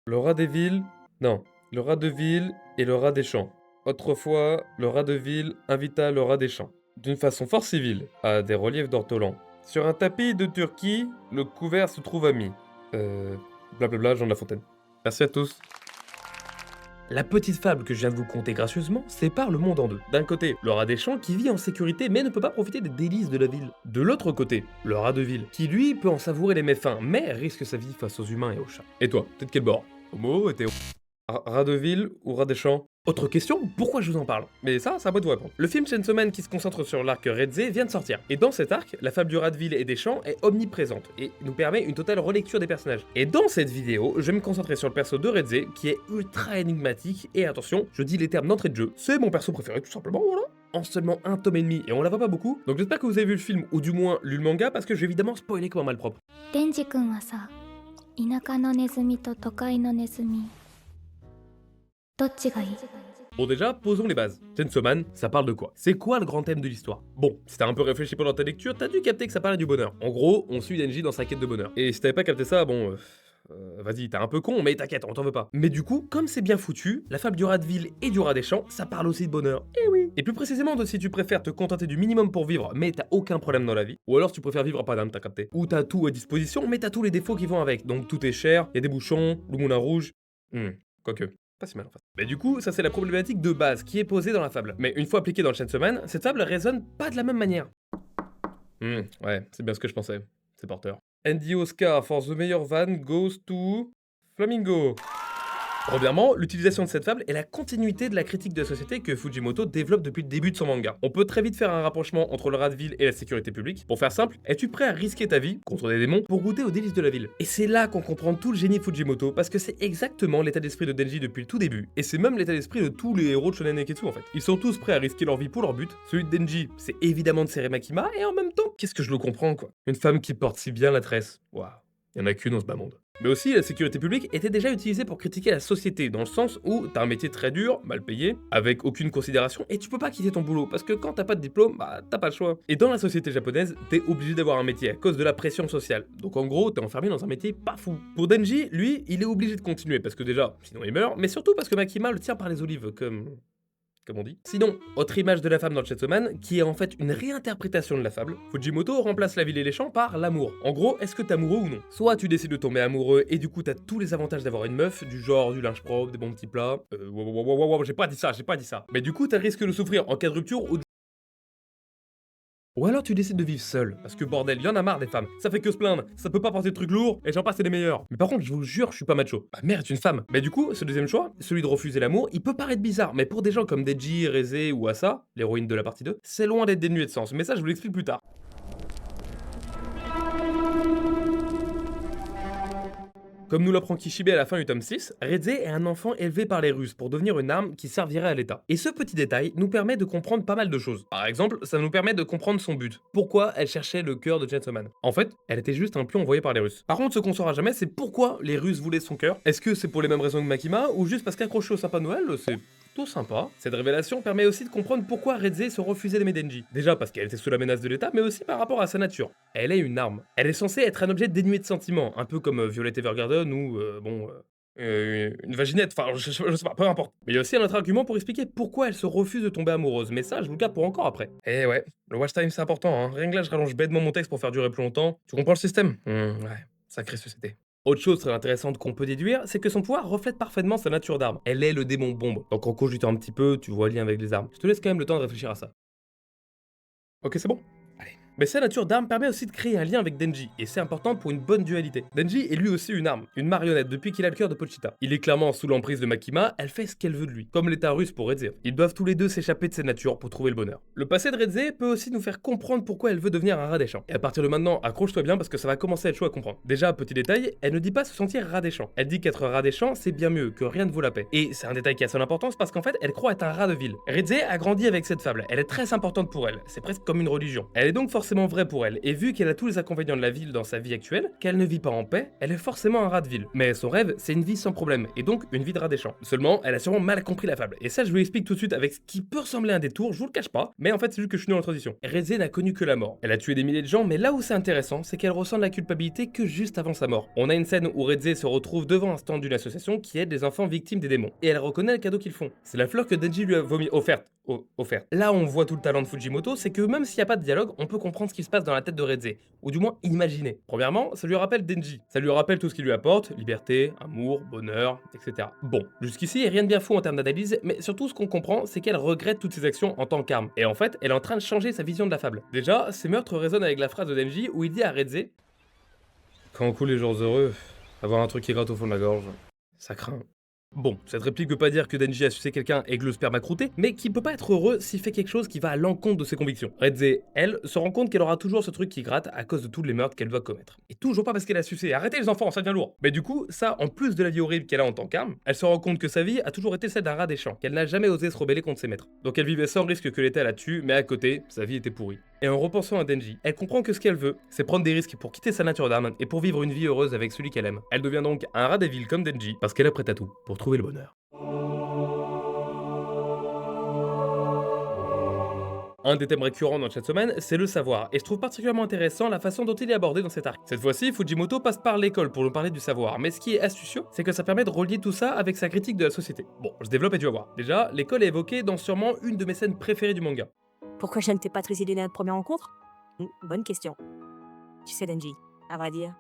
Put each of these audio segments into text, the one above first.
Le rat des villes... Non, le rat de ville et le rat des champs. Autrefois, le rat de ville invita le rat des champs, d'une façon fort civile, à des reliefs d'ortolan. Sur un tapis de Turquie, le couvert se trouve ami. Blablabla, Jean de La Fontaine. Merci à tous. La petite fable que je viens de vous conter gracieusement sépare le monde en deux. D'un côté, le rat des champs qui vit en sécurité mais ne peut pas profiter des délices de la ville. De l'autre côté, le rat de ville qui lui peut en savourer les méfaits mais risque sa vie face aux humains et aux chats. Et toi, t'es de quel bord? Homo, hétéro? Rat de ville ou rat des champs? Autre question, pourquoi je vous en parle? Mais ça, c'est à moi de vous répondre. Le film Chainsaw Man qui se concentre sur l'arc Redze vient de sortir. Et dans cet arc, la fable du rat de ville et des champs est omniprésente et nous permet une totale relecture des personnages. Et dans cette vidéo, je vais me concentrer sur le perso de Redze qui est ultra énigmatique et attention, je dis les termes d'entrée de jeu, c'est mon perso préféré tout simplement, voilà. En seulement un tome et demi et on la voit pas beaucoup. Donc j'espère que vous avez vu le film ou du moins lu le manga parce que je vais évidemment spoiler comme un malpropre. デンジ君はさ、田舎のネズミと都会のネズミ、どっちがいい？ Bon déjà, posons les bases. Chainsaw Man, ça parle de quoi? C'est quoi le grand thème de l'histoire? Bon, si t'as un peu réfléchi pendant ta lecture, t'as dû capter que ça parlait du bonheur. En gros, on suit Denji dans sa quête de bonheur. Et si t'avais pas capté ça, bon... vas-y, t'es un peu con, mais t'inquiète, on t'en veut pas. Mais du coup, comme c'est bien foutu, la fable du rat de ville et du rat des champs, ça parle aussi de bonheur. Eh oui. Et plus précisément de si tu préfères te contenter du minimum pour vivre, mais t'as aucun problème dans la vie, ou alors si tu préfères vivre à pas d'âme, t'as capté. Ou t'as tout à disposition, mais t'as tous les défauts qui vont avec. Donc tout est cher, y a des bouchons, le moulin rouge... quoique... Pas si mal en fait. Mais du coup, ça c'est la problématique de base qui est posée dans la fable. Mais une fois appliquée dans le Chainsaw Man, cette fable résonne pas de la même manière. Ouais, c'est bien ce que je pensais. C'est porteur. Andy Oscar for the meilleur van goes to... Flamingo. Premièrement, l'utilisation de cette fable est la continuité de la critique de la société que Fujimoto développe depuis le début de son manga. On peut très vite faire un rapprochement entre le rat de ville et la sécurité publique. Pour faire simple, es-tu prêt à risquer ta vie, contre des démons, pour goûter aux délices de la ville? Et c'est là qu'on comprend tout le génie de Fujimoto, parce que c'est exactement l'état d'esprit de Denji depuis le tout début, et c'est même l'état d'esprit de tous les héros de Shonen Neketsu en fait. Ils sont tous prêts à risquer leur vie pour leur but. Celui de Denji, c'est évidemment de serrer Makima, et en même temps, qu'est-ce que je le comprends quoi? Une femme qui porte si bien la tresse. Waouh, y en a qu'une dans ce bas monde. Mais aussi, la sécurité publique était déjà utilisée pour critiquer la société, dans le sens où t'as un métier très dur, mal payé, avec aucune considération, et tu peux pas quitter ton boulot, parce que quand t'as pas de diplôme, bah t'as pas le choix. Et dans la société japonaise, t'es obligé d'avoir un métier à cause de la pression sociale. Donc en gros, t'es enfermé dans un métier pas fou. Pour Denji, lui, il est obligé de continuer, parce que déjà, sinon il meurt, mais surtout parce que Makima le tient par les olives, comme on dit. Sinon, autre image de la femme dans le Chainsaw Man, qui est en fait une réinterprétation de la fable, Fujimoto remplace la ville et les champs par l'amour. En gros, est-ce que t'es amoureux ou non? Soit tu décides de tomber amoureux et du coup t'as tous les avantages d'avoir une meuf, du genre du linge propre, des bons petits plats... j'ai pas dit ça. Mais du coup t'as le risque de souffrir en cas de rupture ou alors tu décides de vivre seul, parce que bordel, y'en a marre des femmes, ça fait que se plaindre, ça peut pas porter de trucs lourds, et j'en passe c'est les meilleurs. Mais par contre, je vous jure, je suis pas macho. Ma mère est une femme. Mais du coup, ce deuxième choix, celui de refuser l'amour, il peut paraître bizarre, mais pour des gens comme Deji, Reze ou Asa, l'héroïne de la partie 2, c'est loin d'être dénué de sens, mais ça je vous l'explique plus tard. Comme nous l'apprend Kishibe à la fin du tome 6, Redze est un enfant élevé par les Russes pour devenir une arme qui servirait à l'État. Et ce petit détail nous permet de comprendre pas mal de choses. Par exemple, ça nous permet de comprendre son but. Pourquoi elle cherchait le cœur de Chainsaw Man? En fait, elle était juste un pion envoyé par les Russes. Par contre, ce qu'on saura jamais, c'est pourquoi les Russes voulaient son cœur. Est-ce que c'est pour les mêmes raisons que Makima, ou juste parce qu'accroché au sapin de Noël, c'est plutôt sympa. Cette révélation permet aussi de comprendre pourquoi Redze se refusait d'aimer Denji. Déjà parce qu'elle était sous la menace de l'État, mais aussi par rapport à sa nature. Elle est une arme. Elle est censée être un objet dénué de sentiments, un peu comme Violet Evergarden ou, une vaginette, enfin, je sais pas, peu importe. Mais il y a aussi un autre argument pour expliquer pourquoi elle se refuse de tomber amoureuse, mais ça, je vous le garde pour encore après. Eh ouais, le watch time c'est important, hein. Rien que là, je rallonge bêtement mon texte pour faire durer plus longtemps. Tu comprends le système? Ouais, sacrée société. Autre chose très intéressante qu'on peut déduire, c'est que son pouvoir reflète parfaitement sa nature d'arme. Elle est le démon bombe. Donc en cogitant un petit peu, tu vois le lien avec les armes. Je te laisse quand même le temps de réfléchir à ça. Ok, c'est bon? Allez. Mais sa nature d'arme permet aussi de créer un lien avec Denji, et c'est important pour une bonne dualité. Denji est lui aussi une arme, une marionnette depuis qu'il a le cœur de Pochita. Il est clairement sous l'emprise de Makima, elle fait ce qu'elle veut de lui, comme l'état russe pour Redze. Ils doivent tous les deux s'échapper de cette nature pour trouver le bonheur. Le passé de Redze peut aussi nous faire comprendre pourquoi elle veut devenir un rat des champs. Et à partir de maintenant, accroche-toi bien parce que ça va commencer à être chaud à comprendre. Déjà, petit détail, elle ne dit pas se sentir rat des champs. Elle dit qu'être rat des champs, c'est bien mieux, que rien ne vaut la paix. Et c'est un détail qui a son importance parce qu'en fait, elle croit être un rat de ville. Redze a grandi avec cette fable, elle est très importante pour elle, c'est presque comme une religion. Elle est donc forcément forcément vrai pour elle, et vu qu'elle a tous les inconvénients de la ville dans sa vie actuelle, qu'elle ne vit pas en paix, elle est forcément un rat de ville. Mais son rêve, c'est une vie sans problème, et donc une vie de rat des champs. Seulement, elle a sûrement mal compris la fable. Et ça, je vous l'explique tout de suite avec ce qui peut ressembler à un détour, je vous le cache pas, mais en fait, c'est juste que je suis dans la transition. Reze n'a connu que la mort. Elle a tué des milliers de gens, mais là où c'est intéressant, c'est qu'elle ressent de la culpabilité que juste avant sa mort. On a une scène où Reze se retrouve devant un stand d'une association qui aide les enfants victimes des démons, et elle reconnaît le cadeau qu'ils font. C'est la fleur que Denji lui a offerte. Là où on voit tout le talent de Fujimoto, c'est que même s'il n'y a pas de dialogue, on peut comprendre ce qui se passe dans la tête de Reze, ou du moins imaginer. Premièrement, ça lui rappelle Denji. Ça lui rappelle tout ce qu'il lui apporte, liberté, amour, bonheur, etc. Bon, jusqu'ici, il n'y a rien de bien fou en termes d'analyse, mais surtout ce qu'on comprend, c'est qu'elle regrette toutes ses actions en tant qu'arme. Et en fait, elle est en train de changer sa vision de la fable. Déjà, ces meurtres résonnent avec la phrase de Denji où il dit à Reze: quand on coule les jours heureux, avoir un truc qui gratte au fond de la gorge, ça craint. Bon, cette réplique veut pas dire que Denji a sucé quelqu'un et que le sperme a croûté, mais qui peut pas être heureux s'il fait quelque chose qui va à l'encontre de ses convictions. Reze, elle, se rend compte qu'elle aura toujours ce truc qui gratte à cause de tous les meurtres qu'elle doit commettre. Et toujours pas parce qu'elle a sucé. Arrêtez les enfants, ça devient lourd. Mais du coup, ça, en plus de la vie horrible qu'elle a en tant qu'arme, elle se rend compte que sa vie a toujours été celle d'un rat des champs, qu'elle n'a jamais osé se rebeller contre ses maîtres. Donc elle vivait sans risque que l'État la tue, mais à côté, sa vie était pourrie. Et en repensant à Denji, elle comprend que ce qu'elle veut, c'est prendre des risques pour quitter sa nature d'âme et pour vivre une vie heureuse avec celui qu'elle aime. Elle devient donc un rat des villes comme Denji, parce qu'elle est prête à tout pour trouver le bonheur. Un des thèmes récurrents dans Chainsaw Man, c'est le savoir, et je trouve particulièrement intéressant la façon dont il est abordé dans cet arc. Cette fois-ci, Fujimoto passe par l'école pour nous parler du savoir, mais ce qui est astucieux, c'est que ça permet de relier tout ça avec sa critique de la société. Bon, je développe et tu vas voir. Déjà, l'école est évoquée dans sûrement une de mes scènes préférées du manga. Pourquoi je ne t'ai pas trucidé dès notre première rencontre? Bonne question. Tu sais, Denji, à vrai dire,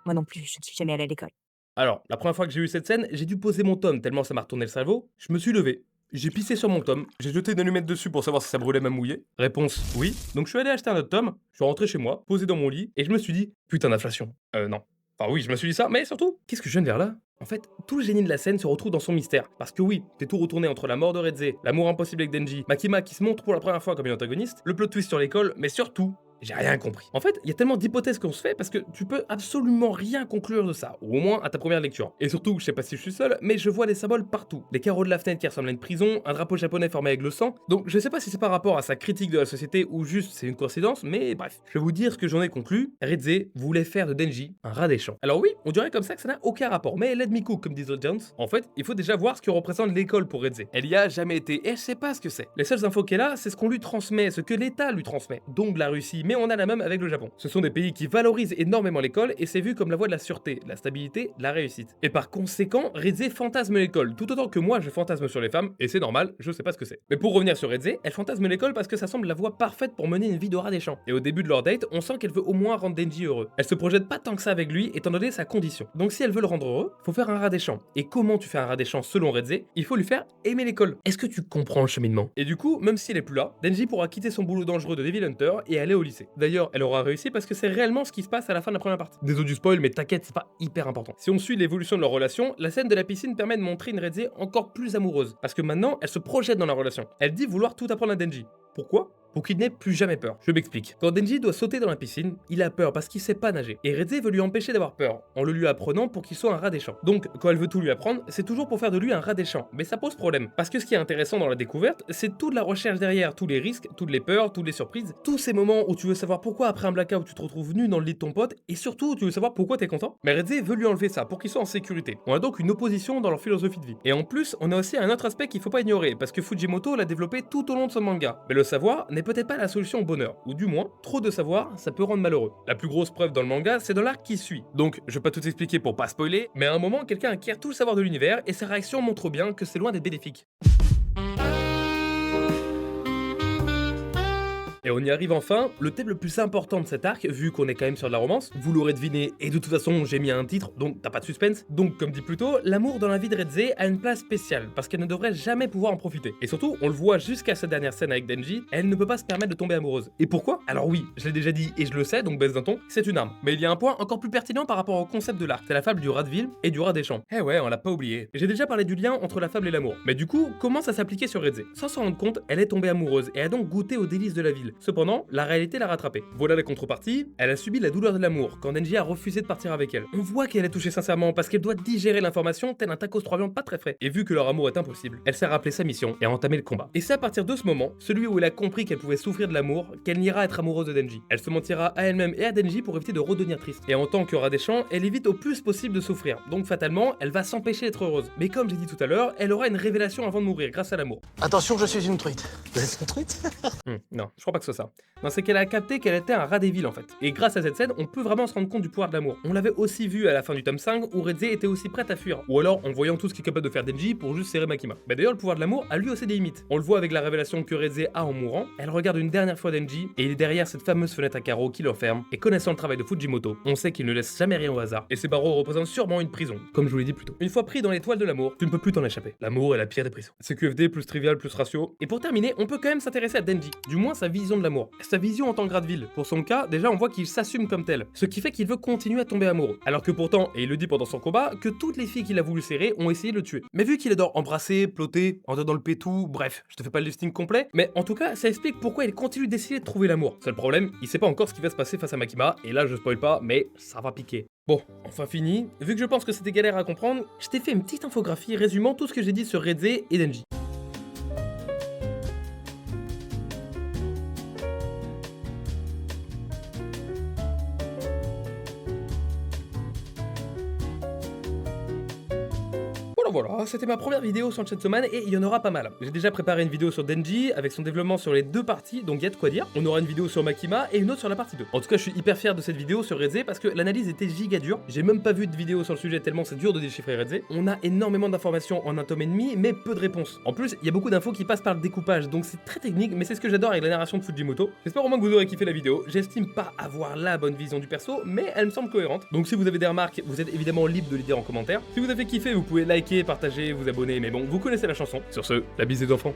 moi non plus, je ne suis jamais allé à l'école. Alors, la première fois que j'ai eu cette scène, j'ai dû poser mon tome tellement ça m'a retourné le cerveau, je me suis levé. J'ai pissé sur mon tome, j'ai jeté une allumette dessus pour savoir si ça brûlait même mouillé. Réponse oui. Donc je suis allé acheter un autre tome, je suis rentré chez moi, posé dans mon lit, et je me suis dit, putain d'inflation. Non. Enfin oui, je me suis dit ça, mais surtout, qu'est-ce que je viens de faire là? En fait, tout le génie de la scène se retrouve dans son mystère. Parce que oui, t'es tout retourné entre la mort de Reze, l'amour impossible avec Denji, Makima qui se montre pour la première fois comme une antagoniste, le plot twist sur l'école, mais surtout, j'ai rien compris. En fait, il y a tellement d'hypothèses qu'on se fait parce que tu peux absolument rien conclure de ça, ou au moins à ta première lecture. Et surtout, je sais pas si je suis seul, mais je vois des symboles partout. Les carreaux de la fenêtre qui ressemblent à une prison, un drapeau japonais formé avec le sang, donc je sais pas si c'est par rapport à sa critique de la société ou juste c'est une coïncidence, mais bref. Je vais vous dire ce que j'en ai conclu. Reze voulait faire de Denji un rat des champs. Alors oui, on dirait comme ça que ça n'a aucun rapport, mais let me cook comme disent les Jones. En fait, il faut déjà voir ce que représente l'école pour Reze. Elle y a jamais été et je sais pas ce que c'est. Les seules infos qu'elle a, c'est ce qu'on lui transmet, ce que l'État lui transmet, donc la Russie, mais on a la même avec le Japon. Ce sont des pays qui valorisent énormément l'école et c'est vu comme la voie de la sûreté, de la stabilité, de la réussite. Et par conséquent, Reze fantasme l'école, tout autant que moi je fantasme sur les femmes, et c'est normal, je sais pas ce que c'est. Mais pour revenir sur Reze, elle fantasme l'école parce que ça semble la voie parfaite pour mener une vie de rat des champs. Et au début de leur date, on sent qu'elle veut au moins rendre Denji heureux. Elle se projette pas tant que ça avec lui, étant donné sa condition. Donc si elle veut le rendre heureux, faut faire un rat des champs. Et comment tu fais un rat des champs selon Reze? Il faut lui faire aimer l'école. Est-ce que tu comprends le cheminement? Et du coup, même s'il est plus là, Denji pourra quitter son boulot dangereux de Devil Hunter et aller au lycée. D'ailleurs, elle aura réussi parce que c'est réellement ce qui se passe à la fin de la première partie. Désolé du spoil, mais t'inquiète, c'est pas hyper important. Si on suit l'évolution de leur relation, la scène de la piscine permet de montrer une Reze encore plus amoureuse, parce que maintenant, elle se projette dans la relation. Elle dit vouloir tout apprendre à Denji. Pourquoi? Pour qu'il n'ait plus jamais peur. Je m'explique. Quand Denji doit sauter dans la piscine, il a peur parce qu'il sait pas nager. Et Reze veut lui empêcher d'avoir peur, en le lui apprenant pour qu'il soit un rat des champs. Donc, quand elle veut tout lui apprendre, c'est toujours pour faire de lui un rat des champs. Mais ça pose problème. Parce que ce qui est intéressant dans la découverte, c'est toute la recherche derrière, tous les risques, toutes les peurs, toutes les surprises, tous ces moments où tu veux savoir pourquoi après un blackout tu te retrouves nu dans le lit de ton pote, et surtout tu veux savoir pourquoi t'es content. Mais Reze veut lui enlever ça pour qu'il soit en sécurité. On a donc une opposition dans leur philosophie de vie. Et en plus, on a aussi un autre aspect qu'il faut pas ignorer, parce que Fujimoto l'a développé tout au long de son manga. Mais le savoir n'est peut-être pas la solution au bonheur, ou du moins, trop de savoir, ça peut rendre malheureux. La plus grosse preuve dans le manga, c'est dans l'arc qui suit. Donc, je vais pas tout expliquer pour pas spoiler, mais à un moment, quelqu'un acquiert tout le savoir de l'univers, et sa réaction montre bien que c'est loin d'être bénéfique. Et on y arrive enfin, le thème le plus important de cet arc, vu qu'on est quand même sur de la romance, vous l'aurez deviné, et de toute façon j'ai mis un titre, donc t'as pas de suspense. Donc comme dit plus tôt, l'amour dans la vie de Reze a une place spéciale, parce qu'elle ne devrait jamais pouvoir en profiter. Et surtout, on le voit jusqu'à cette dernière scène avec Denji, elle ne peut pas se permettre de tomber amoureuse. Et pourquoi? Alors oui, je l'ai déjà dit et je le sais, donc baisse d'un ton, c'est une arme. Mais il y a un point encore plus pertinent par rapport au concept de l'arc, c'est la fable du rat de ville et du rat des champs. Eh ouais, on l'a pas oublié. J'ai déjà parlé du lien entre la fable et l'amour. Mais du coup, comment ça s'appliquait sur Reze? Sans s'en rendre compte, elle est tombée amoureuse et a donc goûté aux délices de la ville. ville. Cependant, la réalité l'a rattrapée. Voilà la contrepartie, elle a subi la douleur de l'amour quand Denji a refusé de partir avec elle. On voit qu'elle est touchée sincèrement parce qu'elle doit digérer l'information tel un tacos 3 viandes pas très frais. Et vu que leur amour est impossible, elle s'est rappelé sa mission et a entamé le combat. Et c'est à partir de ce moment, celui où elle a compris qu'elle pouvait souffrir de l'amour, qu'elle n'ira être amoureuse de Denji. Elle se mentira à elle-même et à Denji pour éviter de redevenir triste. Et en tant que rat des champs, elle évite au plus possible de souffrir. Donc fatalement, elle va s'empêcher d'être heureuse. Mais comme j'ai dit tout à l'heure, elle aura une révélation avant de mourir grâce à l'amour. Attention, je suis une truite. Vous êtes une truite? Non, je crois pas que ce soit ça. Non, c'est qu'elle a capté qu'elle était un rat des villes en fait. Et grâce à cette scène, on peut vraiment se rendre compte du pouvoir de l'amour. On l'avait aussi vu à la fin du tome 5 où Redze était aussi prête à fuir. Ou alors en voyant tout ce qu'il est capable de faire Denji pour juste serrer Makima. Mais d'ailleurs, le pouvoir de l'amour a lui aussi des limites. On le voit avec la révélation que Redze a en mourant. Elle regarde une dernière fois Denji et il est derrière cette fameuse fenêtre à carreaux qui l'enferme. Et connaissant le travail de Fujimoto, on sait qu'il ne laisse jamais rien au hasard. Et ces barreaux représentent sûrement une prison, comme je vous l'ai dit plus tôt. Une fois pris dans l'étoile de l'amour, tu ne peux plus t'en échapper. L'amour est la pire des prisons. C'est QFD plus trivial plus ratio. Et pour terminer, on peut quand même s'intéresser à Denji, du moins sa vision de l'amour. Sa vision en tant que rat de ville. Pour son cas, déjà on voit qu'il s'assume comme tel, ce qui fait qu'il veut continuer à tomber amoureux. Alors que pourtant, et il le dit pendant son combat, que toutes les filles qu'il a voulu serrer ont essayé de le tuer. Mais vu qu'il adore embrasser, ploter, entrer dans le pétou, bref, je te fais pas le listing complet, mais en tout cas, ça explique pourquoi il continue d'essayer de trouver l'amour. Seul problème, il sait pas encore ce qui va se passer face à Makima, et là je spoil pas, mais ça va piquer. Bon, enfin fini, vu que je pense que c'était galère à comprendre, je t'ai fait une petite infographie résumant tout ce que j'ai dit sur Redze et Denji. Voilà, c'était ma première vidéo sur Chainsaw Man et il y en aura pas mal. J'ai déjà préparé une vidéo sur Denji avec son développement sur les deux parties, donc il y a de quoi dire. On aura une vidéo sur Makima et une autre sur la partie 2. En tout cas, je suis hyper fier de cette vidéo sur Redze parce que l'analyse était giga dure. J'ai même pas vu de vidéo sur le sujet tellement c'est dur de déchiffrer Redze. On a énormément d'informations en un tome et demi, mais peu de réponses. En plus, il y a beaucoup d'infos qui passent par le découpage, donc c'est très technique, mais c'est ce que j'adore avec la narration de Fujimoto. J'espère au moins que vous aurez kiffé la vidéo. J'estime pas avoir la bonne vision du perso, mais elle me semble cohérente. Donc si vous avez des remarques, vous êtes évidemment libre de les dire en commentaire. Si vous avez kiffé, vous pouvez liker, partager, vous abonner, mais bon, vous connaissez la chanson. Sur ce, la bise des enfants.